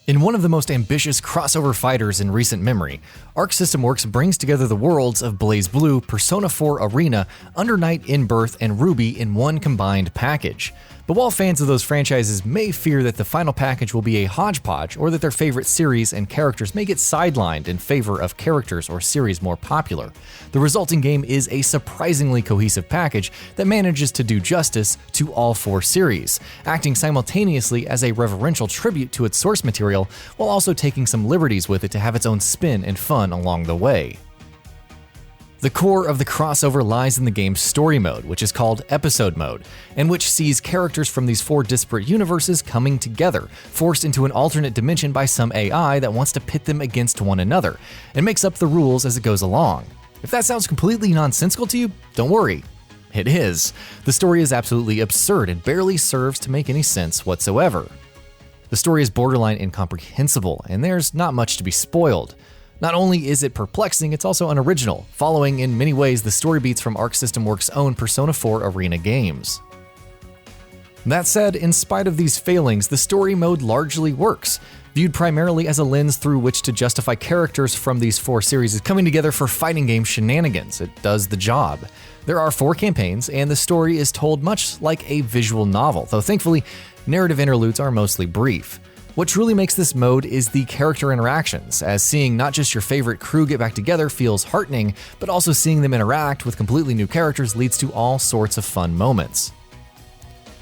In one of the most ambitious crossover fighters in recent memory, Arc System Works brings together the worlds of BlazBlue, Persona 4 Arena, Under Night In-Birth, and Ruby in one combined package. But while fans of those franchises may fear that the final package will be a hodgepodge, or that their favorite series and characters may get sidelined in favor of characters or series more popular, the resulting game is a surprisingly cohesive package that manages to do justice to all four series, acting simultaneously as a reverential tribute to its source material while also taking some liberties with it to have its own spin and fun along the way. The core of the crossover lies in the game's story mode, which is called Episode Mode, and which sees characters from these four disparate universes coming together, forced into an alternate dimension by some AI that wants to pit them against one another, and makes up the rules as it goes along. If that sounds completely nonsensical to you, don't worry. It is. The story is absolutely absurd and barely serves to make any sense whatsoever. The story is borderline incomprehensible, and there's not much to be spoiled. Not only is it perplexing, it's also unoriginal, following in many ways the story beats from Arc System Works' own Persona 4 Arena games. That said, in spite of these failings, the story mode largely works, viewed primarily as a lens through which to justify characters from these four series coming together for fighting game shenanigans. It does the job. There are 4 campaigns, and the story is told much like a visual novel, though thankfully, narrative interludes are mostly brief. What truly makes this mode is the character interactions, as seeing not just your favorite crew get back together feels heartening, but also seeing them interact with completely new characters leads to all sorts of fun moments.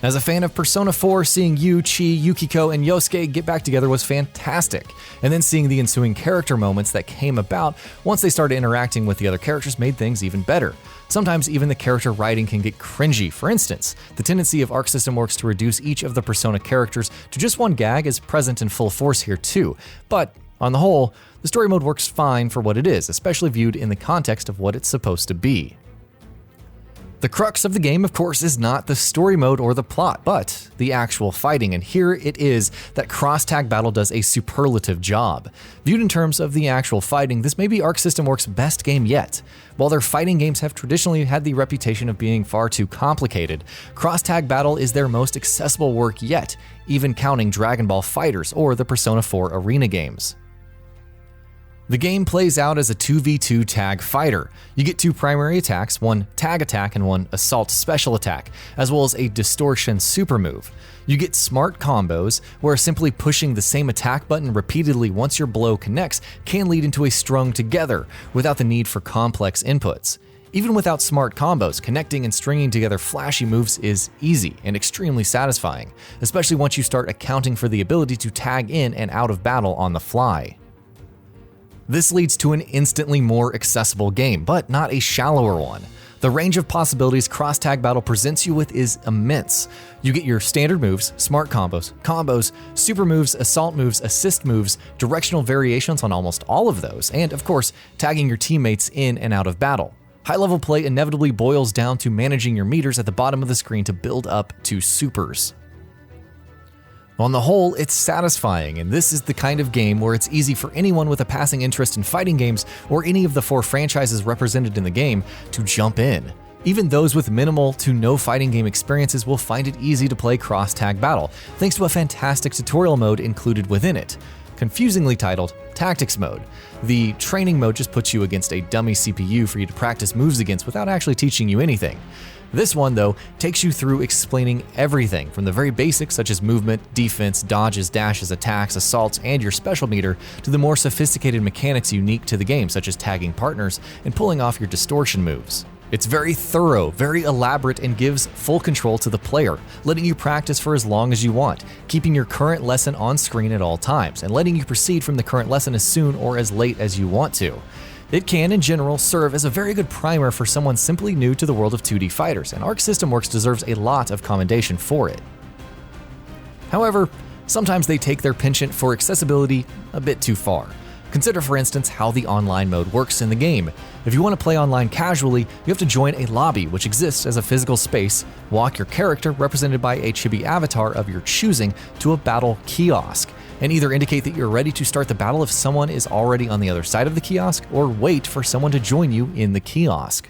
As a fan of Persona 4, seeing Yu, Chi, Yukiko, and Yosuke get back together was fantastic, and then seeing the ensuing character moments that came about once they started interacting with the other characters made things even better. Sometimes even the character writing can get cringy. For instance, the tendency of Arc System Works to reduce each of the Persona characters to just one gag is present in full force here too, but on the whole, the story mode works fine for what it is, especially viewed in the context of what it's supposed to be. The crux of the game, of course, is not the story mode or the plot, but the actual fighting, and here it is that Cross Tag Battle does a superlative job. Viewed in terms of the actual fighting, this may be Arc System Works' best game yet. While their fighting games have traditionally had the reputation of being far too complicated, Cross Tag Battle is their most accessible work yet, even counting Dragon Ball FighterZ or the Persona 4 Arena games. The game plays out as a 2v2 tag fighter. You get 2 primary attacks, one tag attack and one assault special attack, as well as a distortion super move. You get smart combos, where simply pushing the same attack button repeatedly once your blow connects can lead into a strung together, without the need for complex inputs. Even without smart combos, connecting and stringing together flashy moves is easy and extremely satisfying, especially once you start accounting for the ability to tag in and out of battle on the fly. This leads to an instantly more accessible game, but not a shallower one. The range of possibilities Cross Tag Battle presents you with is immense. You get your standard moves, smart combos, super moves, assault moves, assist moves, directional variations on almost all of those, and of course, tagging your teammates in and out of battle. High-level play inevitably boils down to managing your meters at the bottom of the screen to build up to supers. On the whole, it's satisfying, and this is the kind of game where it's easy for anyone with a passing interest in fighting games or any of the 4 franchises represented in the game to jump in. Even those with minimal to no fighting game experiences will find it easy to play Cross Tag Battle, thanks to a fantastic tutorial mode included within it, confusingly titled Tactics Mode. The training mode just puts you against a dummy CPU for you to practice moves against without actually teaching you anything. This one, though, takes you through explaining everything from the very basics such as movement, defense, dodges, dashes, attacks, assaults, and your special meter, to the more sophisticated mechanics unique to the game such as tagging partners and pulling off your distortion moves. It's very thorough, very elaborate, and gives full control to the player, letting you practice for as long as you want, keeping your current lesson on screen at all times, and letting you proceed from the current lesson as soon or as late as you want to. It can, in general, serve as a very good primer for someone simply new to the world of 2D fighters, and Arc System Works deserves a lot of commendation for it. However, sometimes they take their penchant for accessibility a bit too far. Consider, for instance, how the online mode works in the game. If you want to play online casually, you have to join a lobby, which exists as a physical space, walk your character, represented by a chibi avatar of your choosing, to a battle kiosk, and either indicate that you're ready to start the battle if someone is already on the other side of the kiosk, or wait for someone to join you in the kiosk.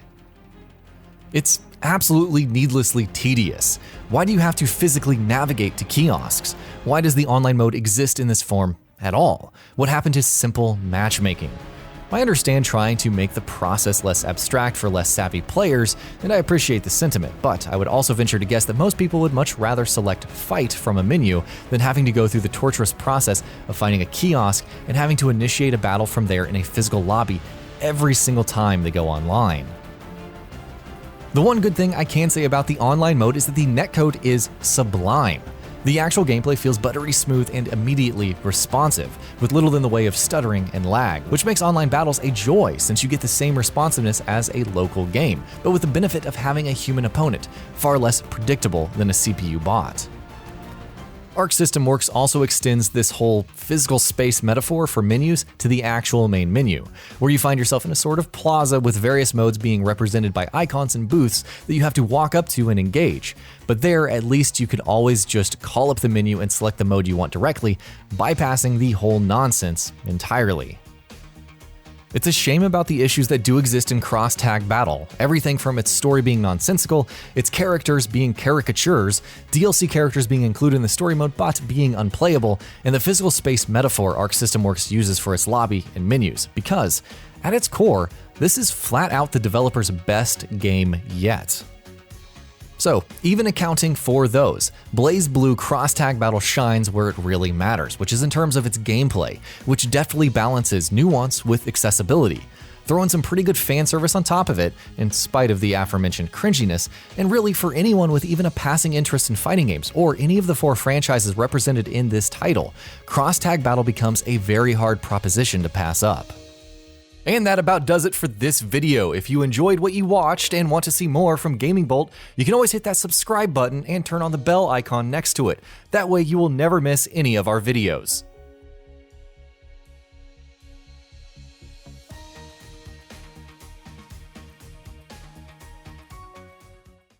It's absolutely needlessly tedious. Why do you have to physically navigate to kiosks? Why does the online mode exist in this form at all? What happened to simple matchmaking? I understand trying to make the process less abstract for less savvy players, and I appreciate the sentiment, but I would also venture to guess that most people would much rather select Fight from a menu than having to go through the torturous process of finding a kiosk and having to initiate a battle from there in a physical lobby every single time they go online. The one good thing I can say about the online mode is that the netcode is sublime. The actual gameplay feels buttery smooth and immediately responsive, with little in the way of stuttering and lag, which makes online battles a joy since you get the same responsiveness as a local game, but with the benefit of having a human opponent, far less predictable than a CPU bot. Arc System Works also extends this whole physical space metaphor for menus to the actual main menu, where you find yourself in a sort of plaza with various modes being represented by icons and booths that you have to walk up to and engage. But there, at least you could always just call up the menu and select the mode you want directly, bypassing the whole nonsense entirely. It's a shame about the issues that do exist in Cross Tag Battle, everything from its story being nonsensical, its characters being caricatures, DLC characters being included in the story mode but being unplayable, and the physical space metaphor Arc System Works uses for its lobby and menus, because, at its core, this is flat out the developer's best game yet. So, even accounting for those, BlazBlue Cross Tag Battle shines where it really matters, which is in terms of its gameplay, which deftly balances nuance with accessibility. Throw in some pretty good fan service on top of it, in spite of the aforementioned cringiness, and really for anyone with even a passing interest in fighting games, or any of the 4 franchises represented in this title, Cross Tag Battle becomes a very hard proposition to pass up. And that about does it for this video. If you enjoyed what you watched and want to see more from GamingBolt, you can always hit that subscribe button and turn on the bell icon next to it. That way you will never miss any of our videos.